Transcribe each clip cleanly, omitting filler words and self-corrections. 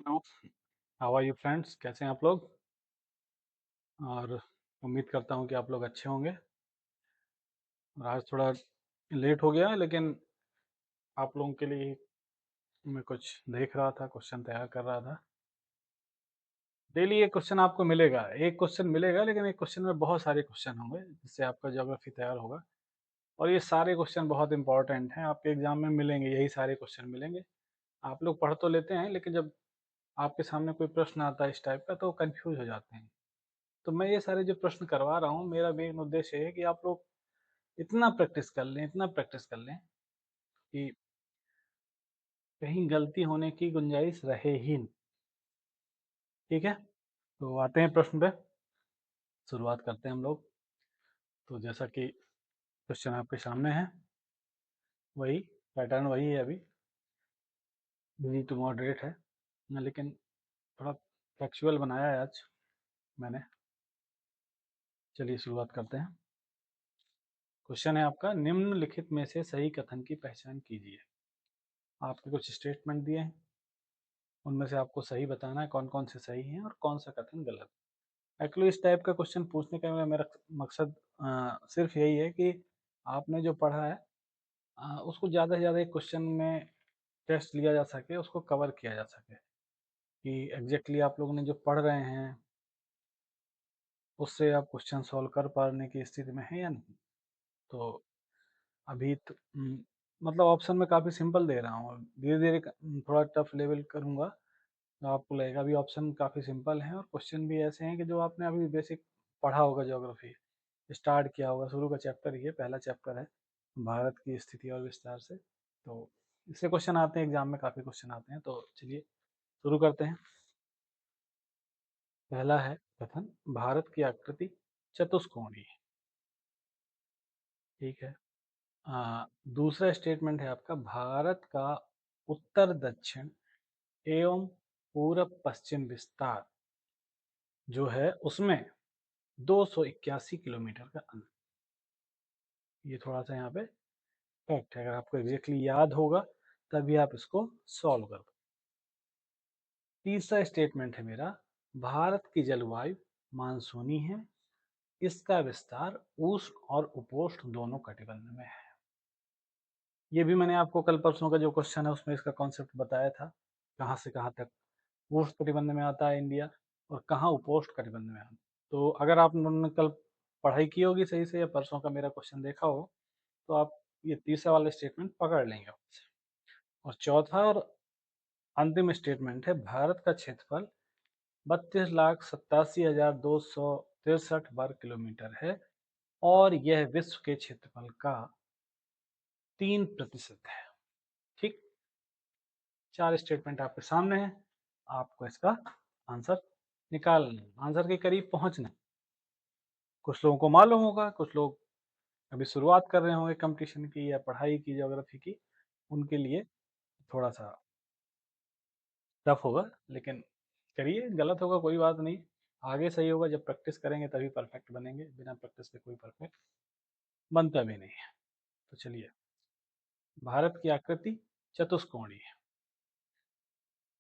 Hello, how are you friends? कैसे हैं आप लोग? और उम्मीद करता हूँ कि आप लोग अच्छे होंगे। और आज थोड़ा लेट हो गया, लेकिन आप लोगों के लिए मैं कुछ देख रहा था, क्वेश्चन तैयार कर रहा था। डेली एक क्वेश्चन आपको मिलेगा, एक क्वेश्चन मिलेगा, लेकिन एक क्वेश्चन में बहुत सारे क्वेश्चन होंगे, जिससे आपका ज्योग्राफी तैयार होगा। और ये सारे क्वेश्चन बहुत इंपॉर्टेंट हैं, आपके एग्जाम में मिलेंगे, यही सारे क्वेश्चन मिलेंगे। आप लोग पढ़ तो लेते हैं, लेकिन जब आपके सामने कोई प्रश्न आता है इस टाइप का, तो कंफ्यूज हो जाते हैं। तो मैं ये सारे जो प्रश्न करवा रहा हूँ, मेरा मेन उद्देश्य है कि आप लोग इतना प्रैक्टिस कर लें, इतना प्रैक्टिस कर लें कि कहीं गलती होने की गुंजाइश रहे ही नहीं। ठीक है? तो आते हैं प्रश्न पे, शुरुआत करते हैं हम लोग। तो जैसा कि क्वेश्चन आपके सामने है, वही पैटर्न वही है अभी, इजी टू मॉडरेट है, लेकिन थोड़ा फैक्चुअल बनाया है आज मैंने। चलिए शुरुआत करते हैं। क्वेश्चन है आपका, निम्नलिखित में से सही कथन की पहचान कीजिए। आपके कुछ स्टेटमेंट दिए हैं, उनमें से आपको सही बताना है कौन कौन से सही हैं और कौन सा कथन गलत। एक्चुअली इस टाइप का क्वेश्चन पूछने का मेरा मकसद सिर्फ यही है कि आपने जो पढ़ा है उसको ज़्यादा से ज़्यादा एक क्वेश्चन में टेस्ट लिया जा सके, उसको कवर किया जा सके कि एग्जैक्टली आप लोगों ने जो पढ़ रहे हैं उससे आप क्वेश्चन सॉल्व कर पाने की स्थिति में हैं या नहीं। तो अभी तो, मतलब ऑप्शन में काफ़ी सिंपल दे रहा हूँ, धीरे धीरे थोड़ा टफ लेवल करूँगा तो आपको लगेगा अभी ऑप्शन काफ़ी सिंपल हैं और क्वेश्चन भी ऐसे हैं कि जो आपने अभी बेसिक पढ़ा होगा, ज्योग्राफी स्टार्ट किया होगा, शुरू का चैप्टर ये पहला चैप्टर है, भारत की स्थिति और विस्तार से। तो इससे क्वेश्चन आते हैं एग्जाम में, काफ़ी क्वेश्चन आते हैं। तो चलिए शुरू करते हैं। पहला है कथन, भारत की आकृति चतुष्कोणीय है। ठीक है। दूसरा स्टेटमेंट है आपका, भारत का उत्तर दक्षिण एवं पूरब पश्चिम विस्तार जो है उसमें 281 किलोमीटर का अंतर। ये थोड़ा सा यहाँ पे फैक्ट है, अगर आपको एग्जैक्टली याद होगा तभी आप इसको सॉल्व कर दो। तीसरा स्टेटमेंट है मेरा, भारत की जलवायु मानसूनी है, इसका विस्तार उष्ण और उपोष्ण दोनों कटिबंध में है। ये भी मैंने आपको कल परसों का जो क्वेश्चन है उसमें इसका कॉन्सेप्ट बताया था, कहाँ से कहाँ तक उष्ण कटिबंध में आता है इंडिया और कहाँ उपोष्ण कटिबंध में आता है। तो अगर आपने कल पढ़ाई की होगी सही से या परसों का मेरा क्वेश्चन देखा हो तो आप ये तीसरा वाला स्टेटमेंट पकड़ लेंगे। और चौथा और अंतिम स्टेटमेंट है, भारत का क्षेत्रफल 32,87,263 वर्ग किलोमीटर है और यह विश्व के क्षेत्रफल का 3% है। ठीक, चार स्टेटमेंट आपके सामने है, आपको इसका आंसर निकालना, आंसर के करीब पहुंचना। कुछ लोगों को मालूम होगा, कुछ लोग अभी शुरुआत कर रहे होंगे कंपटीशन की या पढ़ाई की ज्योग्राफी की, उनके लिए थोड़ा सा टफ होगा, लेकिन करिए, गलत होगा कोई बात नहीं, आगे सही होगा। जब प्रैक्टिस करेंगे तभी परफेक्ट बनेंगे, बिना प्रैक्टिस के कोई परफेक्ट बनता भी नहीं है। तो चलिए, भारत की आकृति चतुष्कोणीय है।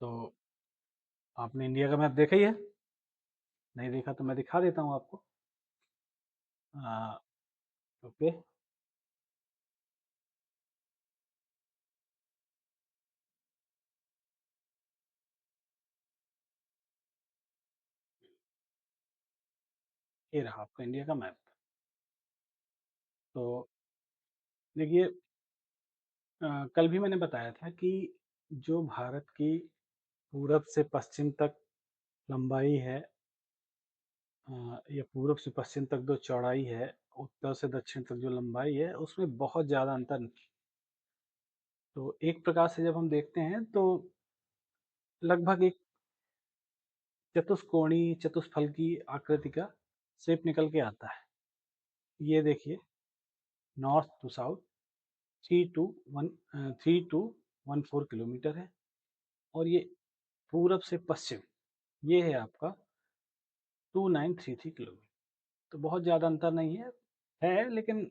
तो आपने इंडिया का मैप देखा ही है, नहीं देखा तो मैं दिखा देता हूँ आपको। ओके, ये रहा आपका इंडिया का मैप। तो देखिए, कल भी मैंने बताया था कि जो भारत की पूरब से पश्चिम तक लंबाई है, या पूरब से पश्चिम तक जो चौड़ाई है, उत्तर से दक्षिण तक जो लंबाई है, उसमें बहुत ज़्यादा अंतर नहीं। तो एक प्रकार से जब हम देखते हैं तो लगभग एक चतुष्कोणीय चतुष्फल की आकृति का शेप निकल के आता है। ये देखिए, नॉर्थ टू साउथ 3214 किलोमीटर है और ये पूरब से पश्चिम ये है आपका 2933 किलोमीटर। तो बहुत ज़्यादा अंतर नहीं है, लेकिन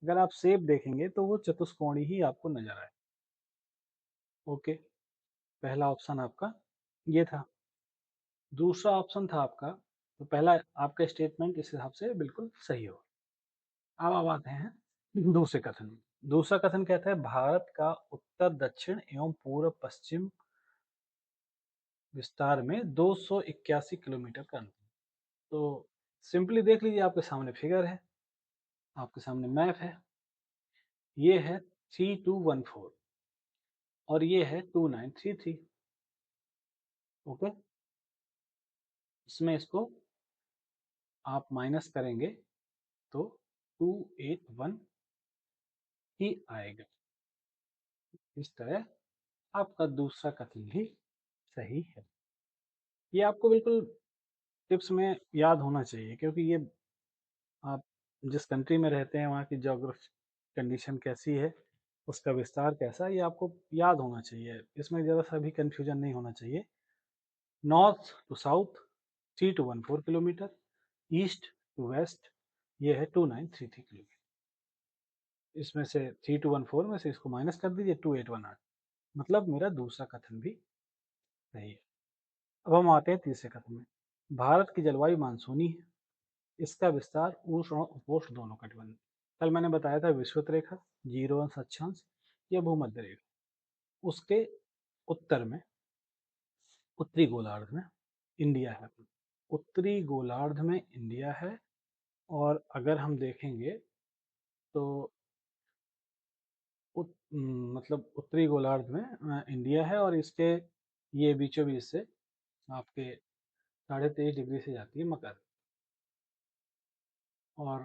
अगर आप शेप देखेंगे तो वो चतुष्कोणीय ही आपको नजर आए। ओके, पहला ऑप्शन आपका ये था। दूसरा ऑप्शन था आपका, तो पहला आपका स्टेटमेंट इस हिसाब से बिल्कुल सही हो। अब आते हैं दूसरे कथन में। दूसरा कथन कहता है भारत का उत्तर दक्षिण एवं पूर्व पश्चिम विस्तार में 281 किलोमीटर का अंतर। तो सिंपली देख लीजिए, आपके सामने फिगर है, आपके सामने मैप है। ये है 3214 और ये है 2933। ओके, इसमें इसको आप माइनस करेंगे तो 281 ही आएगा। इस तरह आपका दूसरा कथन भी सही है। ये आपको बिल्कुल टिप्स में याद होना चाहिए, क्योंकि ये आप जिस कंट्री में रहते हैं वहाँ की ज्योग्राफी कंडीशन कैसी है, उसका विस्तार कैसा है, ये आपको याद होना चाहिए। इसमें ज़रा सा भी कंफ्यूजन नहीं होना चाहिए। North to south 3214 kilometre, east to west ये है 2933 किलोमीटर। इसमें से 3214 में से इसको माइनस कर दीजिए 2818, मतलब मेरा दूसरा कथन भी सही है। अब हम आते हैं तीसरे कथन में। भारत की जलवायु मानसूनी है, इसका विस्तार उष्ण और उपोष्ण दोनों कटिबंध। कल मैंने बताया था विषुवत रेखा, जीरो अंश अक्षांश या भूमध्य रेखा, उसके उत्तर में उत्तरी गोलार्ध में इंडिया है। उत्तरी गोलार्ध में इंडिया है, और अगर हम देखेंगे तो मतलब उत्तरी गोलार्ध में इंडिया है, और इसके ये बीचों बीच से आपके 23.5 डिग्री से जाती है मकर। और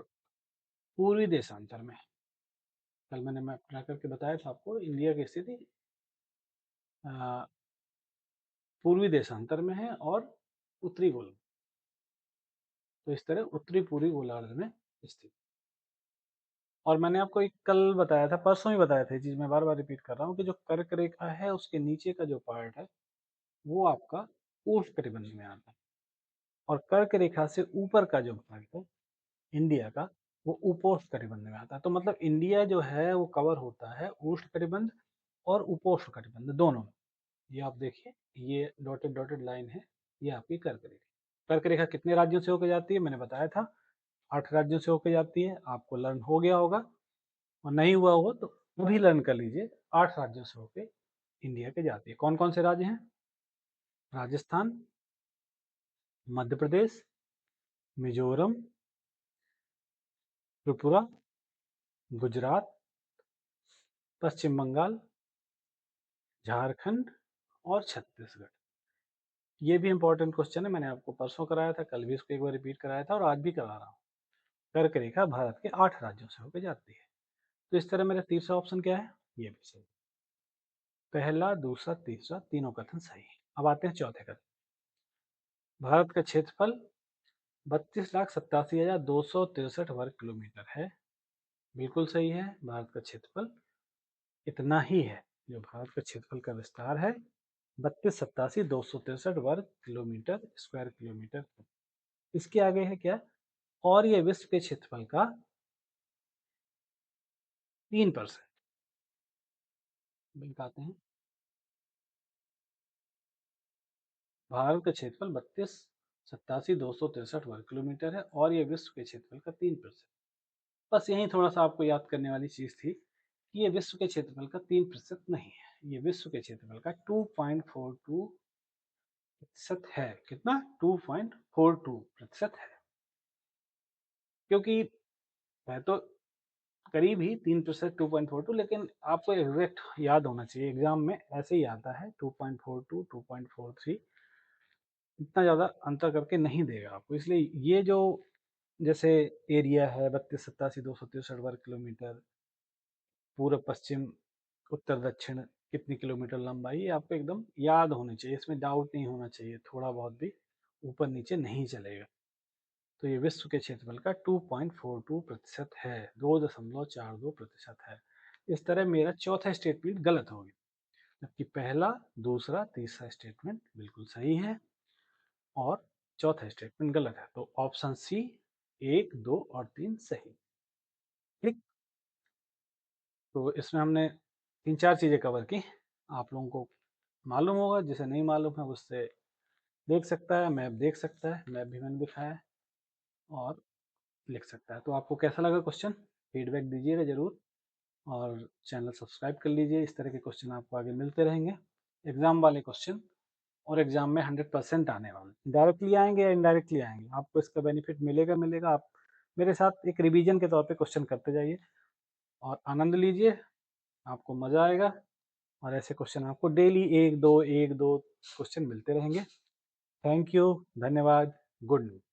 पूर्वी देशांतर में कल मैंने मैप ट्रा करके बताया था आपको इंडिया की स्थिति पूर्वी देशांतर में है और उत्तरी गोलार्ध, तो इस तरह उत्तरी पूर्वी गोलार्ध में स्थित। और मैंने आपको एक कल बताया था, परसों ही बताया था, ये चीज मैं बार बार रिपीट कर रहा हूँ कि जो कर्क रेखा है उसके नीचे का जो पार्ट है वो आपका उष्ण कटिबंध में आता है, और कर्क रेखा से ऊपर का जो पार्ट है इंडिया का वो उपोष्ण कटिबंध में आता है। तो मतलब इंडिया जो है वो कवर होता है उष्ण कटिबंध और उपोष्ण कटिबंध दोनों में। ये आप देखिए, ये डॉटेड डॉटेड लाइन है, ये आपकी कर्क रेखा। कर्क रेखा कितने राज्यों से होकर जाती है मैंने बताया था, 8 राज्यों से होकर जाती है। आपको लर्न हो गया होगा, और नहीं हुआ होगा तो अभी लर्न कर लीजिए। 8 राज्यों से होकर इंडिया के जाती है। कौन कौन से राज्य हैं? राजस्थान, मध्य प्रदेश, मिजोरम, त्रिपुरा, गुजरात, पश्चिम बंगाल, झारखंड और छत्तीसगढ़। ये भी इंपॉर्टेंट क्वेश्चन है, मैंने आपको परसों कराया था, कल भी इसको एक बार रिपीट कराया था और आज भी करा रहा हूँ। कर्क रेखा भारत के 8 राज्यों से होकर जाती है। तो इस तरह मेरा तीसरा ऑप्शन क्या है, ये भी सही। पहला, दूसरा, तीसरा तीनों कथन सही है। अब आते हैं चौथे कथन। भारत का क्षेत्रफल 32,87,263 वर्ग किलोमीटर है। बिल्कुल सही है, भारत का क्षेत्रफल इतना ही है। जो भारत का क्षेत्रफल का विस्तार है 32,87,263 वर्ग किलोमीटर, स्क्वायर किलोमीटर। इसके आगे है क्या, और ये विश्व के क्षेत्रफल का 3%। बताते हैं, भारत का क्षेत्रफल 32,87,263 वर्ग किलोमीटर है, और ये विश्व के क्षेत्रफल का 3%। बस यही थोड़ा सा आपको याद करने वाली चीज थी कि ये विश्व के क्षेत्रफल का 3% नहीं है, ये विश्व के क्षेत्रफल का 2.42% है। कितना? 2.42% है। क्योंकि है तो करीब ही 3%, 2.42, लेकिन आपको एग्जैक्ट याद होना चाहिए। एग्जाम में ऐसे ही आता है 2.42, 2.43, इतना ज़्यादा अंतर करके नहीं देगा आपको। इसलिए ये जो जैसे एरिया है 32,87,263 वर्ग किलोमीटर, पूर्व पश्चिम उत्तर दक्षिण कितनी किलोमीटर लंबाई, ये आपको एकदम याद होनी चाहिए, इसमें डाउट नहीं होना चाहिए, थोड़ा बहुत भी ऊपर नीचे नहीं चलेगा। तो ये विश्व के क्षेत्रफल का 2.42% है, 2.42% है। इस तरह मेरा चौथा स्टेटमेंट गलत हो गया, जबकि पहला, दूसरा, तीसरा स्टेटमेंट बिल्कुल सही है और चौथा स्टेटमेंट गलत है। तो ऑप्शन सी 1, 2 और 3 सही। ठीक, तो इसमें हमने तीन चार चीजें कवर की। आप लोगों को मालूम होगा, जिसे नहीं मालूम है उससे देख सकता है, मैप देख सकता है, मैप भी मैंने दिखाया है, और लिख सकता है। तो आपको कैसा लगा क्वेश्चन, फीडबैक दीजिएगा ज़रूर, और चैनल सब्सक्राइब कर लीजिए। इस तरह के क्वेश्चन आपको आगे मिलते रहेंगे, एग्ज़ाम वाले क्वेश्चन, और एग्ज़ाम में 100% आने वाले, डायरेक्टली आएंगे या इनडायरेक्टली आएंगे, आपको इसका बेनिफिट मिलेगा मिलेगा। आप मेरे साथ एक रिवीजन के तौर पे क्वेश्चन करते जाइए और आनंद लीजिए, आपको मज़ा आएगा। और ऐसे क्वेश्चन आपको डेली एक दो क्वेश्चन मिलते रहेंगे। थैंक यू, धन्यवाद, गुड नाइट।